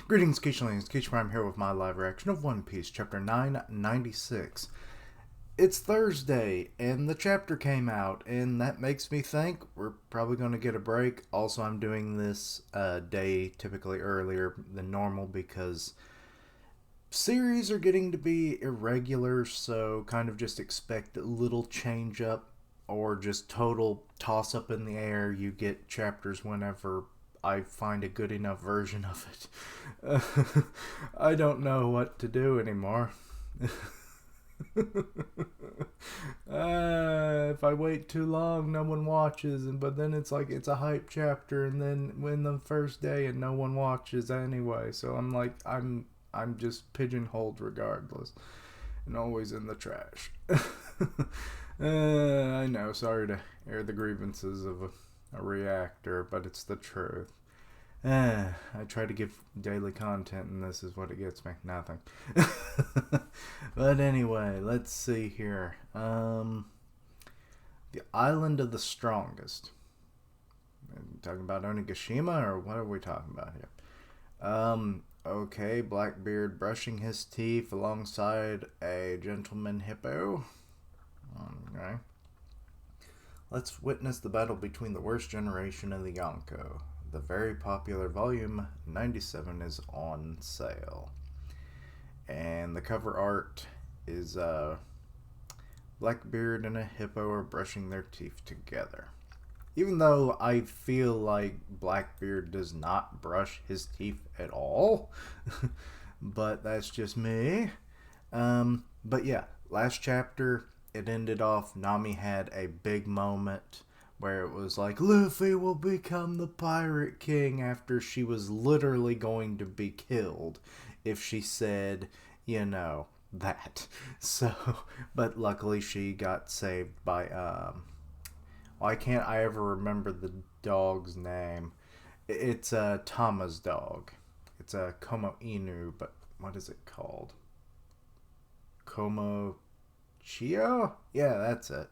Greetings, Keishlings. Keish Prime here with my live reaction of One Piece, Chapter 996. It's Thursday, and the chapter came out, and that makes me think we're probably going to get a break. Also, I'm doing this day typically earlier than normal because series are getting to be irregular, so kind of just expect a little change up or just total toss up in the air. You get chapters whenever I find a good enough version of it. I don't know what to do anymore. If I wait too long, no one watches, but then it's like it's a hype chapter, and then when the first day and no one watches anyway. So I'm like, I'm just pigeonholed regardless, and always in the trash. I know, sorry to air the grievances of a reactor, but it's the truth. I try to give daily content, and this is what it gets me. Nothing. But anyway, let's see here. The Island of the Strongest. Talking about Onigashima, or what are we talking about here? Okay, Blackbeard brushing his teeth alongside a gentleman hippo. Okay. Let's witness the battle between the worst generation and the Yonko. The very popular volume 97 is on sale. And the cover art is Blackbeard and a hippo are brushing their teeth together. Even though I feel like Blackbeard does not brush his teeth at all. But that's just me. But yeah, last chapter, it ended off, Nami had a big moment where it was like, Luffy will become the Pirate King, after she was literally going to be killed if she said, that. So, but luckily she got saved by, why can't I ever remember the dog's name? It's Tama's dog. It's a Como Inu, but what is it called? Como Chio? Yeah, that's it.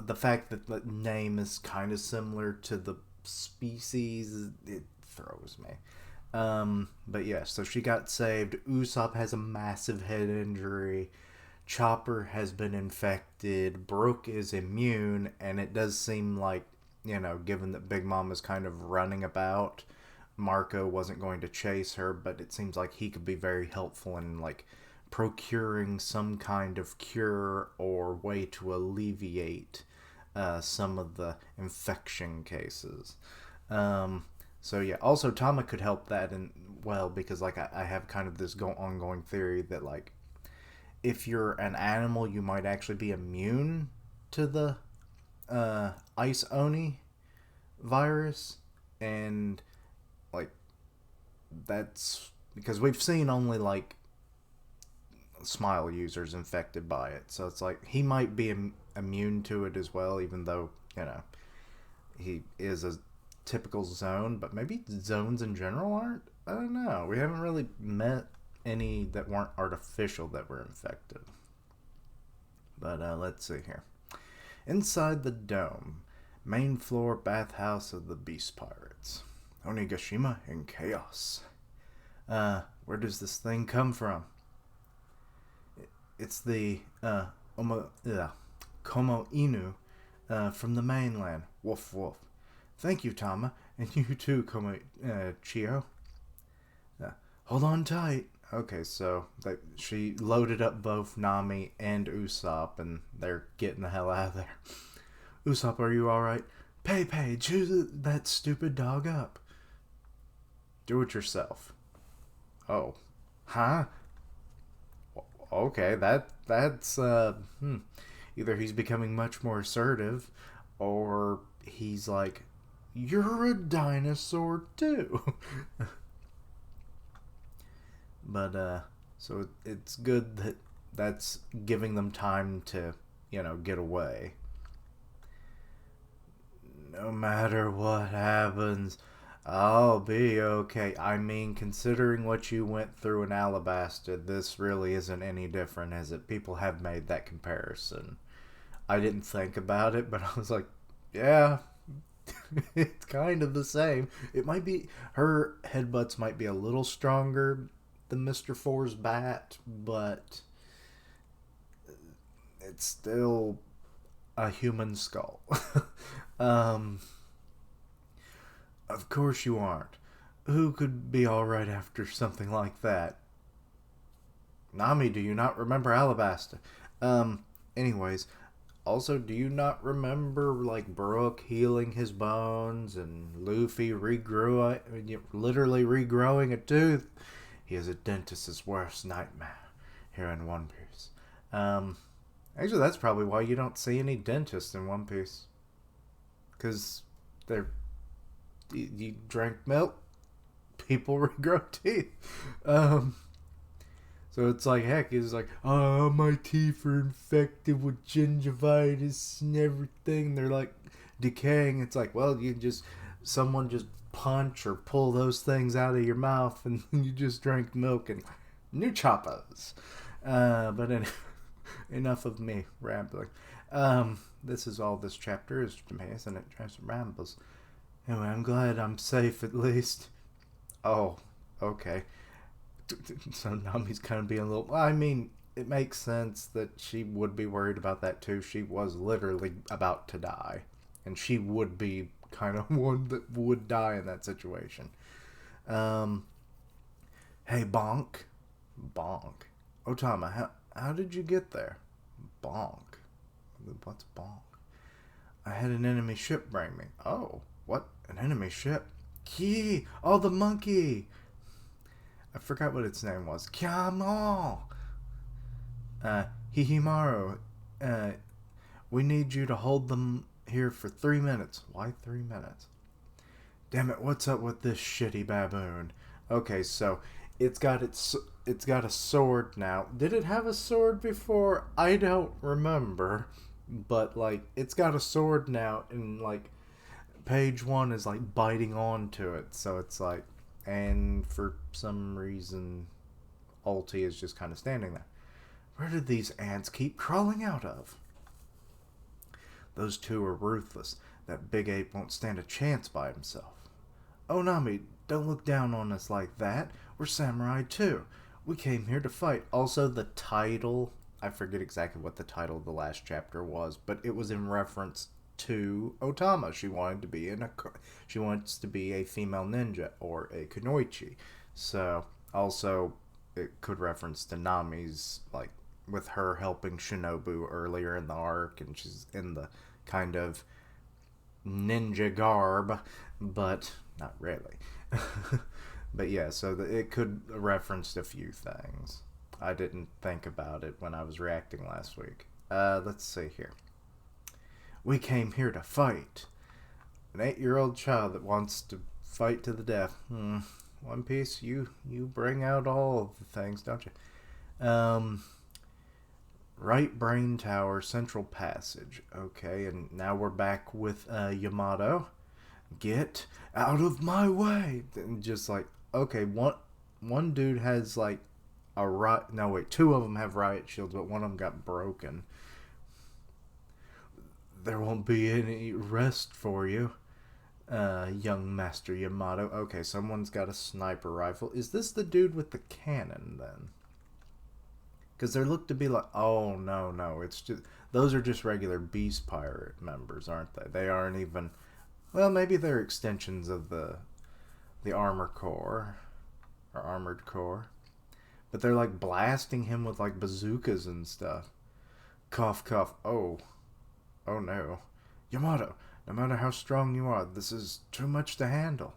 The fact that the name is kind of similar to the species, it throws me. But yeah, so she got saved. Usopp has a massive head injury. Chopper has been infected. Brook is immune, and it does seem like, given that Big Mom is kind of running about, Marco wasn't going to chase her, but it seems like he could be very helpful in, like, procuring some kind of cure or way to alleviate some of the infection cases. So yeah, also Tama could help that, and well, because like I have kind of this ongoing theory that, like, if you're an animal, you might actually be immune to the Ice Oni virus, and like that's because we've seen only like Smile users infected by it, so it's like he might be immune to it as well, even though he is a typical zone, but maybe zones in general aren't. I don't know, we haven't really met any that weren't artificial that were infected. But let's see here. Inside the dome, main floor bathhouse of the Beast Pirates. Onigashima in chaos. Where does this thing come from? It's the Como Inu from the mainland. Woof woof. Thank you, Tama, and you too, Como Chio. Hold on tight. Okay, so she loaded up both Nami and Usopp, and they're getting the hell out of there. Usopp, are you alright? Pei, chew that stupid dog up. Do it yourself. Oh. Huh? Okay, that's either he's becoming much more assertive, or he's like, you're a dinosaur too. But so it's good that that's giving them time to get away. No matter what happens, I'll be okay. I mean, considering what you went through in Alabasta, this really isn't any different, is it? People have made that comparison. I didn't think about it, but I was like, yeah, It's kind of the same. It might be her headbutts might be a little stronger than Mr. Four's bat, but it's still a human skull. um, of course you aren't. Who could be all right after something like that? Nami, do you not remember Alabasta? Anyways, also, do you not remember, like, Brook healing his bones and Luffy literally regrowing a tooth? He is a dentist's worst nightmare here in One Piece. Actually, that's probably why you don't see any dentists in One Piece. Because you drank milk, people regrow teeth. So it's like, heck, he's like, oh, my teeth are infected with gingivitis and everything. They're like decaying. It's like, well, someone just punch or pull those things out of your mouth and you just drank milk and new choppas. But anyway, enough of me rambling. This is all this chapter is to me, isn't it? Just rambles. Anyway, I'm glad I'm safe at least. Oh, okay. So Nami's kind of being a little... I mean, it makes sense that she would be worried about that too. She was literally about to die. And she would be kind of one that would die in that situation. Hey, Bonk. Bonk. Otama, how did you get there? Bonk. What's Bonk? I had an enemy ship bring me. Oh, what? An enemy ship? Key! Oh, the monkey! I forgot what its name was. Kyamo! Hihimaru, we need you to hold them here for 3 minutes. Why 3 minutes? Damn it, what's up with this shitty baboon? Okay, so it's got a sword now. Did it have a sword before? I don't remember. But, like, it's got a sword now, and, like, page 1 is, like, biting onto it. So it's like... And for some reason, Ulti is just kind of standing there. Where did these ants keep crawling out of? Those two are ruthless. That big ape won't stand a chance by himself. Oh, Nami, don't look down on us like that. We're samurai too. We came here to fight. Also, the title, I forget exactly what the title of the last chapter was, but it was in reference to Otama. She wants to be a female ninja or a kunoichi. So also it could reference to Nami's, like, with her helping Shinobu earlier in the arc, and she's in the kind of ninja garb, but not really. But yeah, so it could reference a few things. I didn't think about it when I was reacting last week. Let's see here. We came here to fight. An 8-year-old child that wants to fight to the death. One Piece, you bring out all of the things, don't you? Right Brain Tower, Central Passage. Okay, and now we're back with Yamato. Get out of my way! And just like, okay, one dude has like a riot... No, wait, two of them have riot shields, but one of them got broken. There won't be any rest for you, young Master Yamato. Okay, someone's got a sniper rifle. Is this the dude with the cannon, then? Because there look to be like... Oh, no. It's just... Those are just regular Beast Pirate members, aren't they? They aren't even... Well, maybe they're extensions of the Armor Corps. Or Armored Corps. But they're like blasting him with like bazookas and stuff. Cough, cough. Oh no. Yamato, no matter how strong you are, this is too much to handle.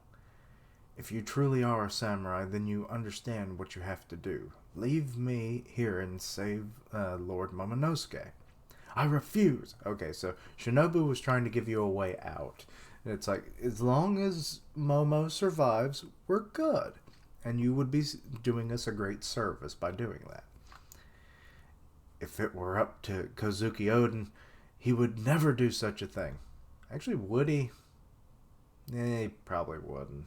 If you truly are a samurai, then you understand what you have to do. Leave me here and save Lord Momonosuke. I refuse. Okay, so Shinobu was trying to give you a way out. And it's like, as long as Momo survives, we're good. And you would be doing us a great service by doing that. If it were up to Kozuki Oden, he would never do such a thing. Actually, would he? He probably wouldn't.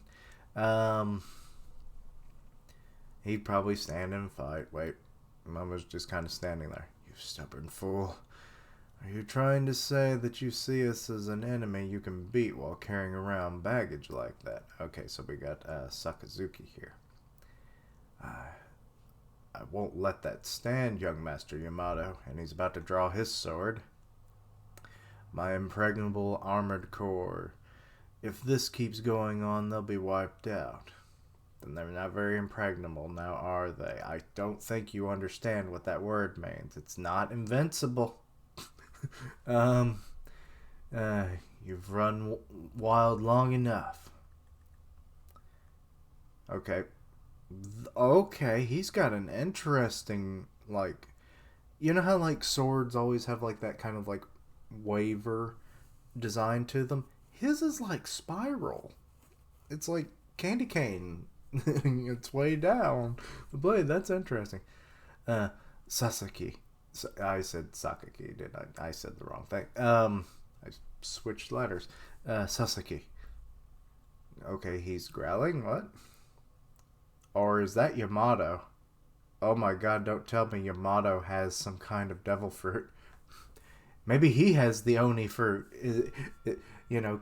He'd probably stand and fight. Wait, Momo's just kind of standing there. You stubborn fool. Are you trying to say that you see us as an enemy you can beat while carrying around baggage like that? Okay, so we got Sakazuki here. I won't let that stand, young Master Yamato, and he's about to draw his sword. My impregnable armored core. If this keeps going on, they'll be wiped out. Then they're not very impregnable, now are they? I don't think you understand what that word means. It's not invincible. um, you've run wild long enough. Okay. Okay, he's got an interesting, like, you know how, like, swords always have, like, that kind of, like, waver design to them? His is, like, spiral. It's like candy cane. It's way down the blade. That's interesting. Sasaki. I said Sakaki, did I? I said the wrong thing. I switched letters. Sasaki. Okay, he's growling. What? Or is that Yamato? Oh my god, don't tell me Yamato has some kind of devil fruit. Maybe he has the Oni fruit.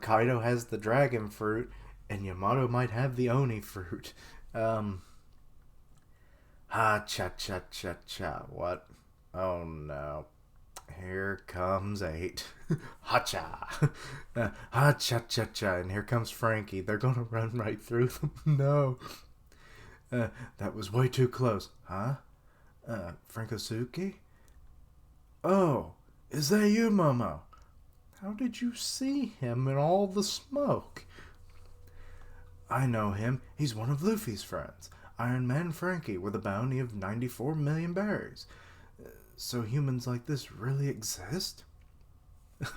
Kaido has the dragon fruit, and Yamato might have the Oni fruit. Ha-cha-cha-cha-cha. What? Oh no. Here comes 8. Ha-cha. Ha-cha-cha-cha. And here comes Frankie. They're gonna run right through them. No. That was way too close. Huh? Frankosuke? Oh, is that you, Momo? How did you see him in all the smoke? I know him. He's one of Luffy's friends. Iron Man Frankie with a bounty of 94 million berries. So humans like this really exist?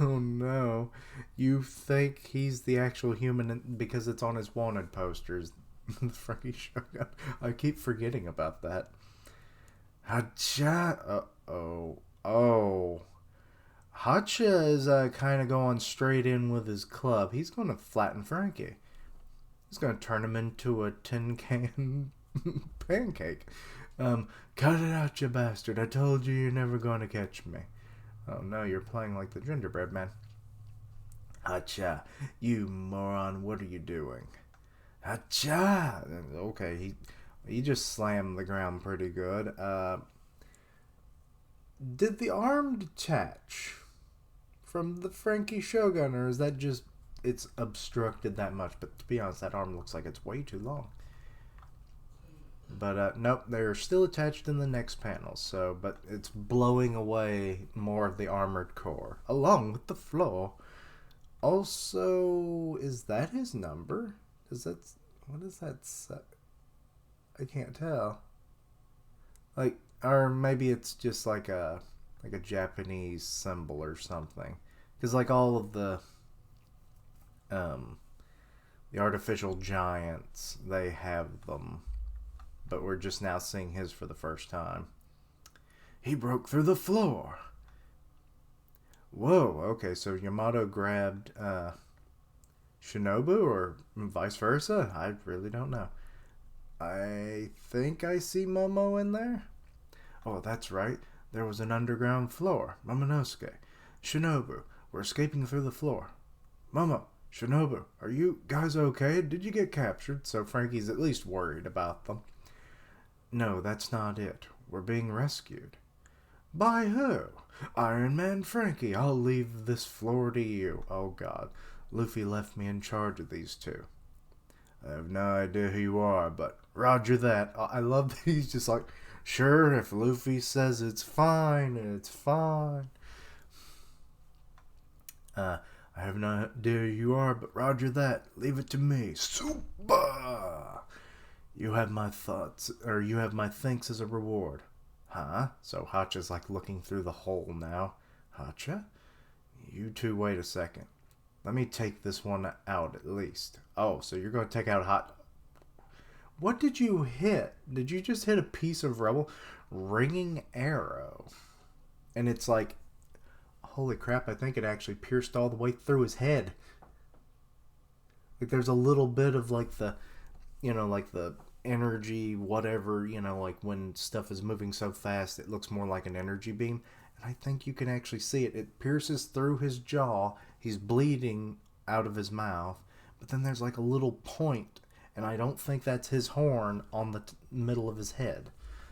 Oh no. You think he's the actual human because it's on his wanted posters. The Frankie Shogun. I keep forgetting about that. Hacha. Oh. Hacha is kind of going straight in with his club. He's going to flatten Frankie. He's going to turn him into a tin can pancake. Cut it out, you bastard. I told you you're never going to catch me. Oh no, you're playing like the gingerbread man. Hacha, you moron, what are you doing? Hacha! Okay, he just slammed the ground pretty good. Did the arm detach from the Frankie Shogun, or is that just it's obstructed that much? But to be honest, that arm looks like it's way too long. But nope, they're still attached in the next panel. So, but it's blowing away more of the armored core along with the floor. Also, is that his number? What does that say? I can't tell. Like, or maybe it's just like a Japanese symbol or something. Because like all of the artificial giants, they have them, but we're just now seeing his for the first time. He broke through the floor. Whoa. Okay, so Yamato grabbed Shinobu, or vice versa? I really don't know. I think I see Momo in there. Oh, that's right. There was an underground floor. Momonosuke. Shinobu, we're escaping through the floor. Momo, Shinobu, are you guys okay? Did you get captured? So Frankie's at least worried about them. No, that's not it. We're being rescued. By who? Iron Man Frankie. I'll leave this floor to you. Oh god. Luffy left me in charge of these two. I have no idea who you are, but roger that. I love that he's just like, sure, if Luffy says it's fine, it's fine. I have no idea who you are, but roger that. Leave it to me. Super! You have my thoughts, or you have my thanks as a reward. Huh? So Hacha's like looking through the hole now. Hacha? You two wait a second. Let me take this one out at least. Oh, so you're going to take out Hot... What did you hit? Did you just hit a piece of rubble? Ringing arrow. And it's like... Holy crap, I think it actually pierced all the way through his head. Like there's a little bit of like the... like the energy, whatever, like when stuff is moving so fast, it looks more like an energy beam. And I think you can actually see it. It pierces through his jaw. He's bleeding out of his mouth. But then there's like a little point, and I don't think that's his horn on the middle of his head.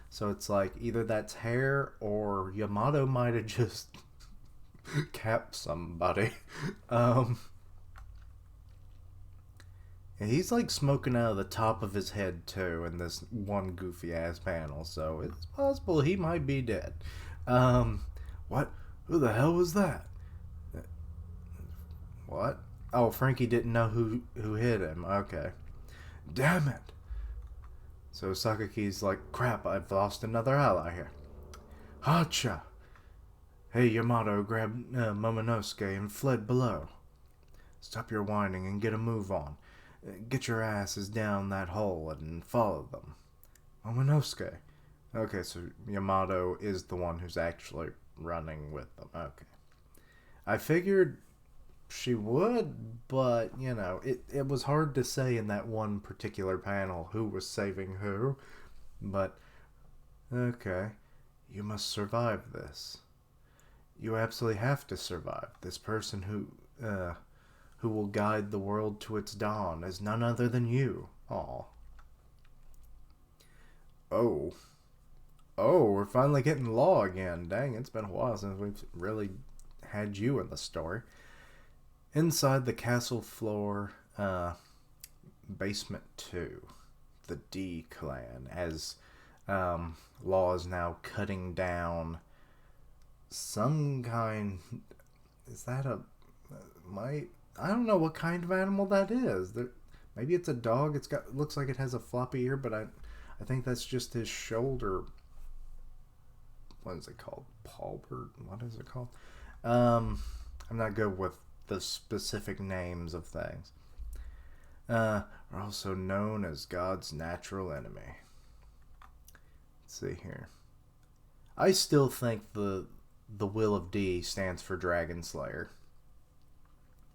So it's like either that's hair or Yamato might have just capped somebody. Um, and he's like smoking out of the top of his head too in this one goofy ass panel. So it's possible he might be dead. Um, what? Who the hell was that? What? Oh, Frankie didn't know who hit him. Okay. Damn it. So Sakaki's like, crap, I've lost another ally here. Hacha! Hey, Yamato grabbed Momonosuke and fled below. Stop your whining and get a move on. Get your asses down that hole and follow them. Momonosuke. Okay, so Yamato is the one who's actually running with them. Okay. I figured she would, but, it was hard to say in that one particular panel who was saving who. But, okay. You must survive this. You absolutely have to survive. This person who will guide the world to its dawn is none other than you. Aw. Oh. Oh, we're finally getting Law again. Dang, it's been a while since we've really had you in the story. Inside the castle floor, basement 2, the D clan, as Law is now cutting down some kind. Is that I don't know what kind of animal that is. Maybe it's a dog. Looks like it has a floppy ear, but I think that's just his shoulder. What is it called? Palbert? What is it called? I'm not good with the specific names of things. Are also known as God's natural enemy. Let's see here. I still think the will of D stands for Dragon Slayer.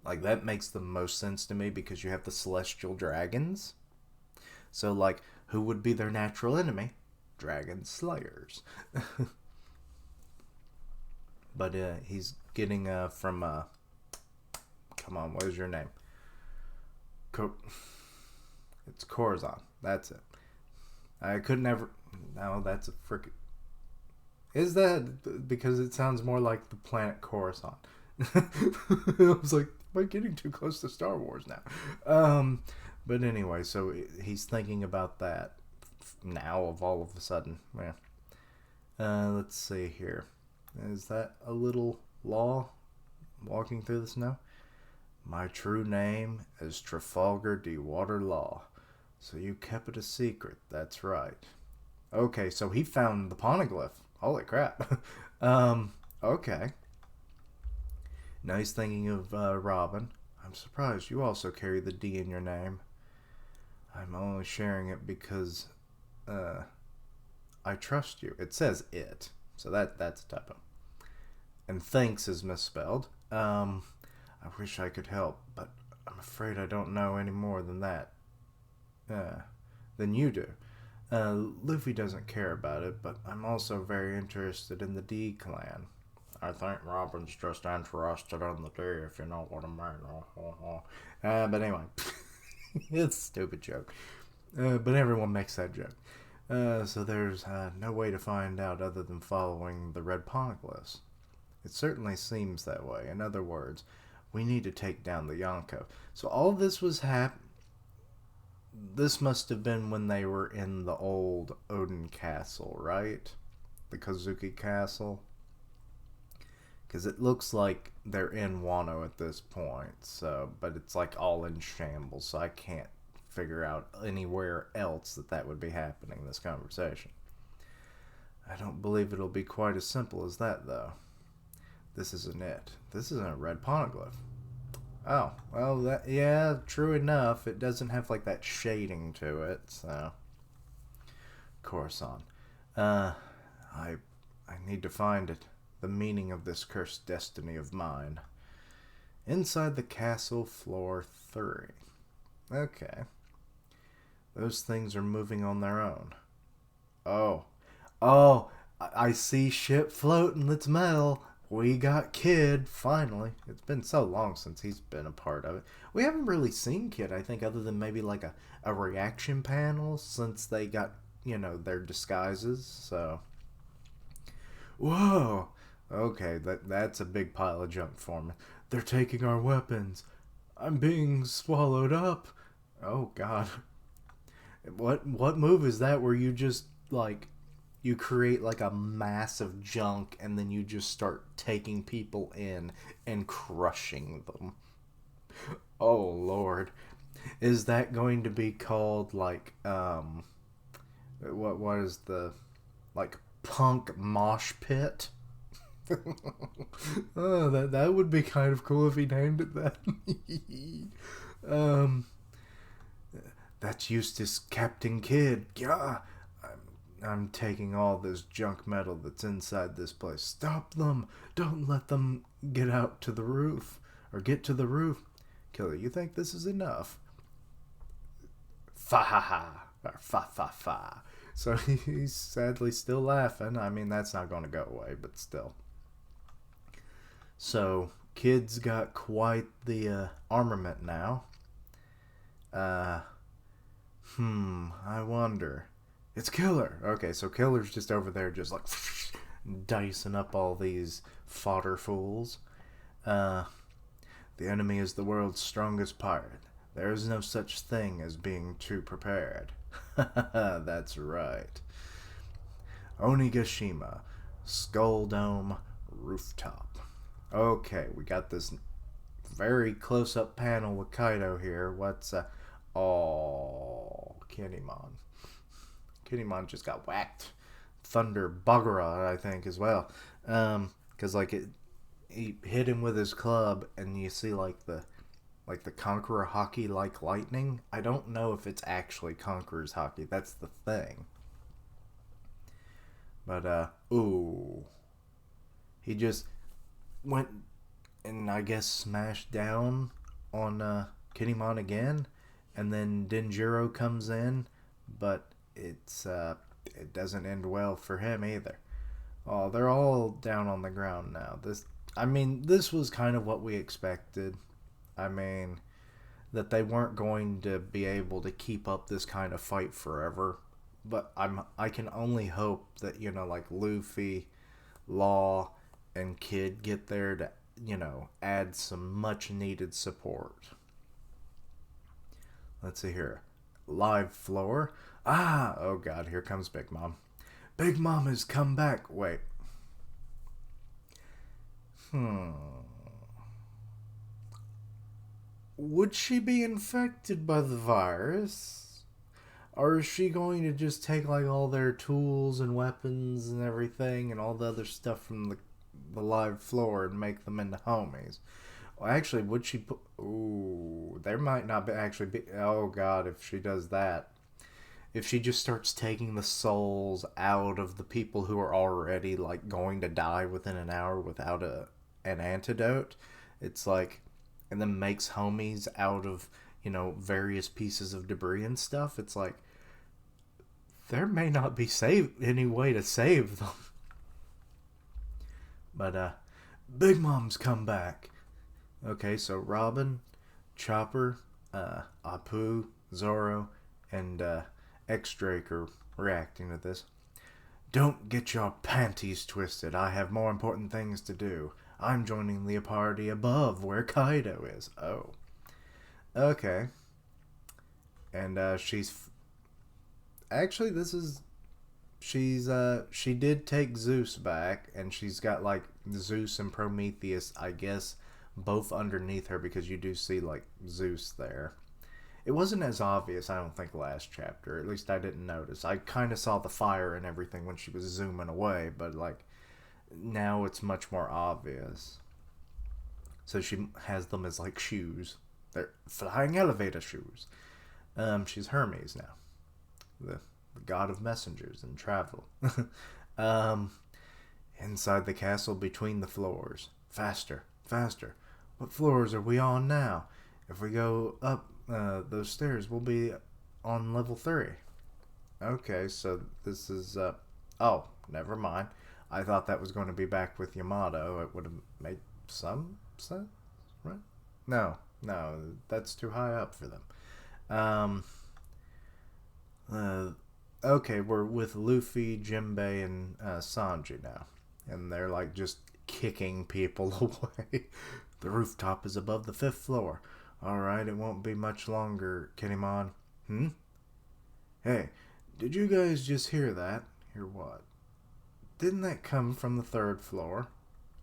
Like, that makes the most sense to me because you have the celestial dragons. So, like, who would be their natural enemy? Dragon Slayers. But he's getting from come on, what is your name? It's Corazon. That's it. I could never. No, that's a frickin'. Is that because it sounds more like the planet Coruscant? I was like, am I getting too close to Star Wars now? But anyway, so he's thinking about that now of all of a sudden. Yeah. Let's see here. Is that a little Law walking through the snow? My true name is Trafalgar D. Water Law. So you kept it a secret, that's right. Okay, so he found the poneglyph. Holy crap. Okay. Now he's thinking of Robin. I'm surprised you also carry the D in your name. I'm only sharing it because I trust you. It says it, so that's a typo. And thanks is misspelled. I wish I could help, but I'm afraid I don't know any more than that. Than you do. Luffy doesn't care about it, but I'm also very interested in the D clan. I think Robin's just interested in the D, if you know what I mean. But anyway, it's a stupid joke. But everyone makes that joke. So there's no way to find out other than following the red poneglyphs. It certainly seems that way. In other words, we need to take down the Yonko. So all this was This must have been when they were in the old Odin Castle, right? The Kozuki Castle. Because it looks like they're in Wano at this point. So, but it's like all in shambles. So I can't figure out anywhere else that would be happening in this conversation. I don't believe it'll be quite as simple as that, though. This isn't it. This isn't a red poneglyph. Oh, well, yeah, true enough. It doesn't have, like, that shading to it, so. Coruscant. I need to find it. The meaning of this cursed destiny of mine. Inside the castle, floor 3. Okay. Those things are moving on their own. Oh. Oh, I see ship floating. It's metal. We got Kid, finally. It's been so long since he's been a part of it. We haven't really seen Kid, I think, other than maybe like a reaction panel since they got, their disguises. So, whoa. Okay, that's a big pile of junk for me. They're taking our weapons. I'm being swallowed up. Oh, God. What move is that where you just, like, you create like a mass of junk and then you just start taking people in and crushing them? Oh lord. Is that going to be called like what is the like punk mosh pit? Oh, that would be kind of cool if he named it that. um that's Eustace Captain Kidd. Yeah. I'm taking all this junk metal that's inside this place. Stop them! Don't let them get out to the roof. Or get to the roof. Killer, you think this is enough? Fa ha ha. Or fa fa fa. So he's sadly still laughing. I mean, that's not going to go away, but still. So, Kid's got quite the armament now. I wonder. It's Killer. Okay, so Killer's just over there just like dicing up all these fodder fools. The enemy is the world's strongest pirate. There is no such thing as being too prepared. That's right. Onigashima, Skull Dome, Rooftop. Okay, we got this very close-up panel with Kaido here. What's, oh, Kinemon. Kinemon just got whacked. Thunder Bagura, I think, as well. Because, he hit him with his club, and you see, the Conqueror Hockey like lightning. I don't know if it's actually Conqueror's Hockey. That's the thing. But, ooh. He just went and, I guess, smashed down on, Kinemon again. And then Denjiro comes in, but it doesn't end well for him either. Oh, they're all down on the ground now. This was kind of what we expected. That they weren't going to be able to keep up this kind of fight forever. But I can only hope that, Luffy, Law, and Kid get there to, add some much needed support. Let's see here. Live floor. Oh god, here comes Big Mom. Big Mom has come back. Wait. Would she be infected by the virus? Or is she going to just take all their tools and weapons and everything and all the other stuff from the live floor and make them into homies? Well, actually, would she put... Ooh, there might not be actually be... Oh god, if she does that. If she just starts taking the souls out of the people who are already going to die within an hour without an antidote, it's and then makes homies out of various pieces of debris and stuff. It's there may not be any way to save them. But Big Mom's come back. Okay, so Robin, Chopper, Apu, Zoro, and X-Drake are reacting to this. Don't get your panties twisted. I have more important things to do. I'm joining the party above where Kaido is. Oh. Okay. And she's... Actually, she did take Zeus back, and she's got Zeus and Prometheus, I guess, both underneath her, because you do see Zeus there. It wasn't as obvious, I don't think, last chapter. At least I didn't notice. I kind of saw the fire and everything when she was zooming away, but now it's much more obvious. So she has them as shoes. They're flying elevator shoes. She's Hermes now, the god of messengers and travel. Inside the castle, between the floors. Faster, faster. What floors are we on now? If we go up those stairs, we'll be on level 3. Okay, so this is Oh, never mind. I thought that was going to be back with Yamato. It would have made some sense, right? No, no, that's too high up for them. Um, uh, okay, we're with Luffy, Jinbei, and Sanji now, and they're like just kicking people away. The rooftop is above the fifth floor. All right, it won't be much longer, Kinemon. Hmm. Hey, did you guys just hear that? Hear what? Didn't that come from the third floor?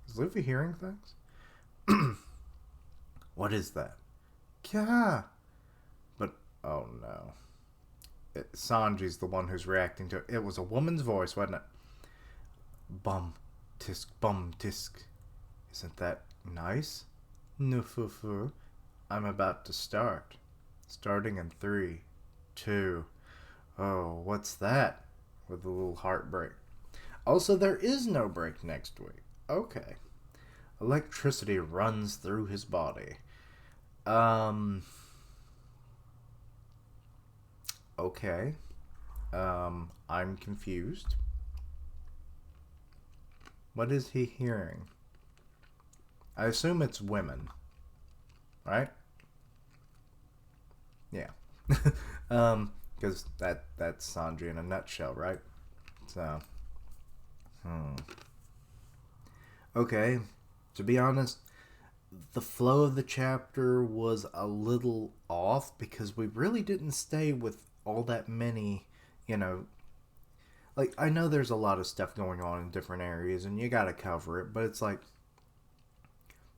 Is Luffy hearing things? What is that? Kya? But, oh no. Sanji's the one who's reacting to it. It was a woman's voice, wasn't it? Bum tisk. Isn't that nice? Nufufu. I'm about to start. Starting in 3, 2. Oh, what's that? With a little heartbreak. Also, there is no break next week. Okay. Electricity runs through his body. Um. Okay. I'm confused. What is he hearing? I assume it's women, right? Yeah. Because that's Sanji in a nutshell, right? So, okay. To be honest, the flow of the chapter was a little off because we really didn't stay with all that many, you know, like I know there's a lot of stuff going on in different areas and you got to cover it, but it's like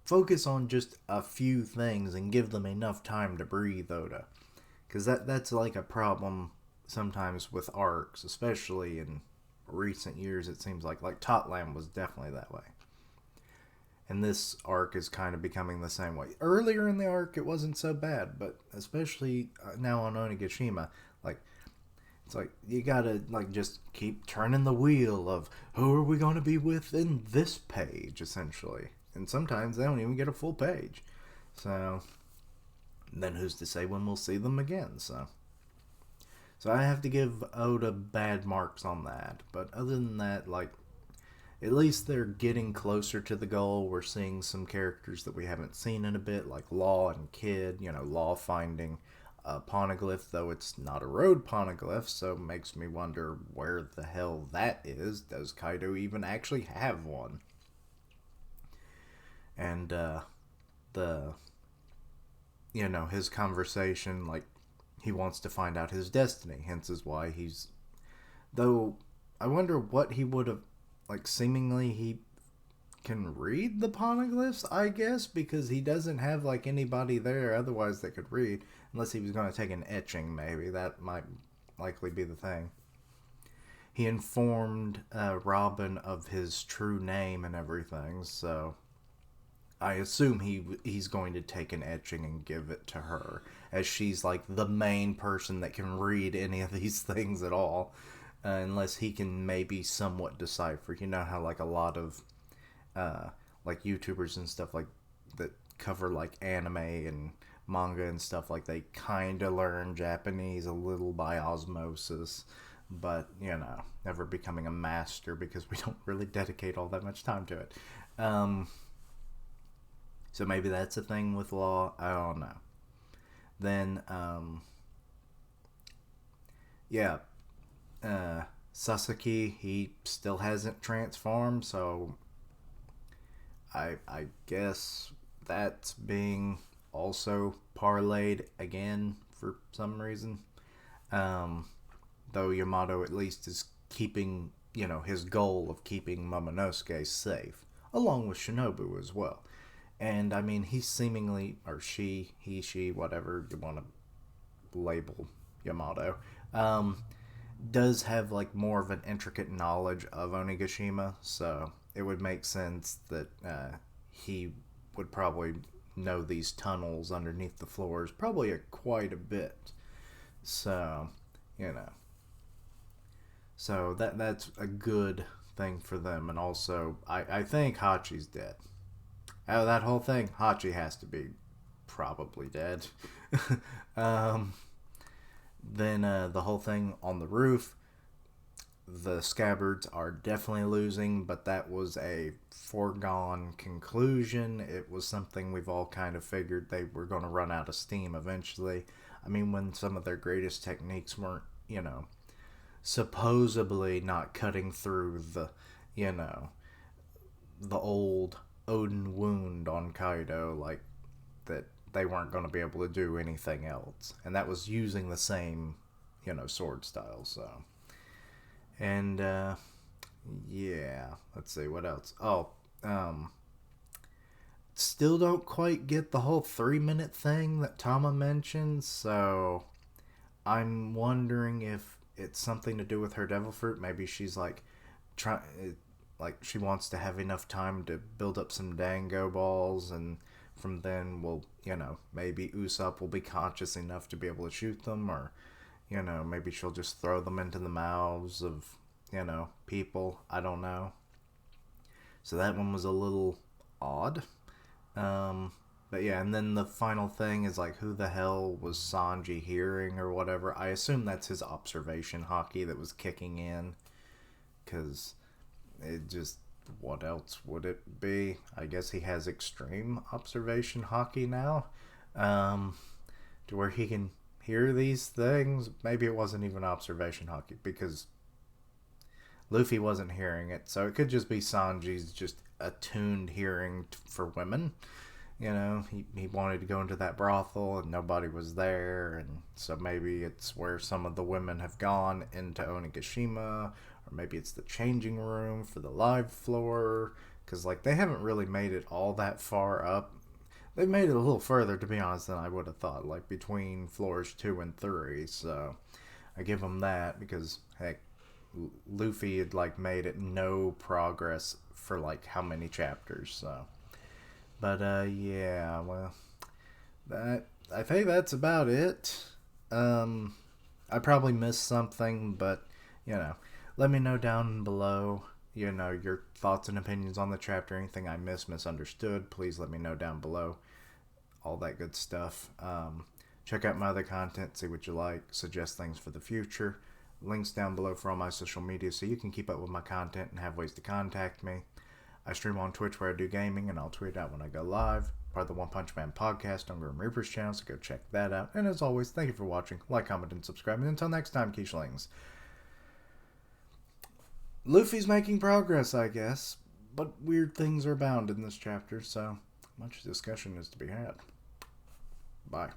focus on just a few things and give them enough time to breathe, Oda. Cuz that's like a problem sometimes with arcs, especially in recent years it seems like Totland was definitely that way. And this arc is kind of becoming the same way. Earlier in the arc, it wasn't so bad, but especially now on Onigashima, like it's like you gotta like just keep turning the wheel of who are we gonna be with in this page, essentially. And sometimes they don't even get a full page. So then who's to say when we'll see them again? So I have to give Oda bad marks on that. But other than that, like at least they're getting closer to the goal. We're seeing some characters that we haven't seen in a bit, like Law and Kid. You know, Law finding a poneglyph, though it's not a road poneglyph, so it makes me wonder where the hell that is. Does Kaido even actually have one? And the, you know, his conversation, like, he wants to find out his destiny, hence is why he's. Though, I wonder what he would have. Like, seemingly he can read the poneglyphs, I guess, because he doesn't have, like, anybody there otherwise that could read. Unless he was going to take an etching, maybe. That might likely be the thing. He informed Robin of his true name and everything, so I assume he's going to take an etching and give it to her, as she's, like, the main person that can read any of these things at all. Unless he can maybe somewhat decipher. You know how like a lot of like YouTubers and stuff like that cover like anime and manga and stuff, like they kind of learn Japanese a little by osmosis, but you know, never becoming a master because we don't really dedicate all that much time to it. So maybe that's a thing with Law. I don't know. Then yeah, Sasaki, he still hasn't transformed, so I guess that's being also parlayed again for some reason. Though Yamato at least is keeping, you know, his goal of keeping Momonosuke safe, along with Shinobu as well. And I mean, he's seemingly, or she, whatever you want to label Yamato, does have like more of an intricate knowledge of Onigashima, so it would make sense that he would probably know these tunnels underneath the floors probably quite a bit. So, you know, so that's a good thing for them, and also I think Hachi's dead. Out of that whole thing, Hachi has to be probably dead. um, then the whole thing on the roof, the Scabbards are definitely losing, but that was a foregone conclusion. It was something we've all kind of figured they were going to run out of steam eventually. I mean, when some of their greatest techniques weren't, supposedly not cutting through you know, the old Odin wound on Kaido, like that they weren't going to be able to do anything else. And that was using the same, sword style, so. And, yeah, let's see, what else? Oh, still don't quite get the whole 3-minute thing that Tama mentioned, so I'm wondering if it's something to do with her devil fruit. Maybe she's like, try, like she wants to have enough time to build up some dango balls, and from then we'll, maybe Usopp will be conscious enough to be able to shoot them, or, maybe she'll just throw them into the mouths of, people. I don't know. So that one was a little odd. Um, but yeah, and then the final thing is like, who the hell was Sanji hearing or whatever? I assume that's his observation hockey that was kicking in, because it just, what else would it be? I guess he has extreme observation hockey now, to where he can hear these things. Maybe it wasn't even observation hockey, because Luffy wasn't hearing it, so it could just be Sanji's just attuned hearing for women. He wanted to go into that brothel and nobody was there, and so maybe it's where some of the women have gone into Onigashima, or maybe it's the changing room for the live floor, because like they haven't really made it all that far up. They've made it a little further, to be honest, than I would have thought, like between floors 2 and 3, so I give them that, because heck, Luffy had like made it no progress for like how many chapters, so. But yeah, well, that I think that's about it. I probably missed something, but let me know down below. Your thoughts and opinions on the chapter. Anything I misunderstood, please let me know down below. All that good stuff. Check out my other content, see what you like, suggest things for the future. Links down below for all my social media so you can keep up with my content and have ways to contact me. I stream on Twitch where I do gaming, and I'll tweet out when I go live. Part of the One Punch Man podcast on Grim Reaper's channel, so go check that out. And as always, thank you for watching. Like, comment, and subscribe. And until next time, Keishlings. Luffy's making progress, I guess, but weird things are abound in this chapter, so much discussion is to be had. Bye.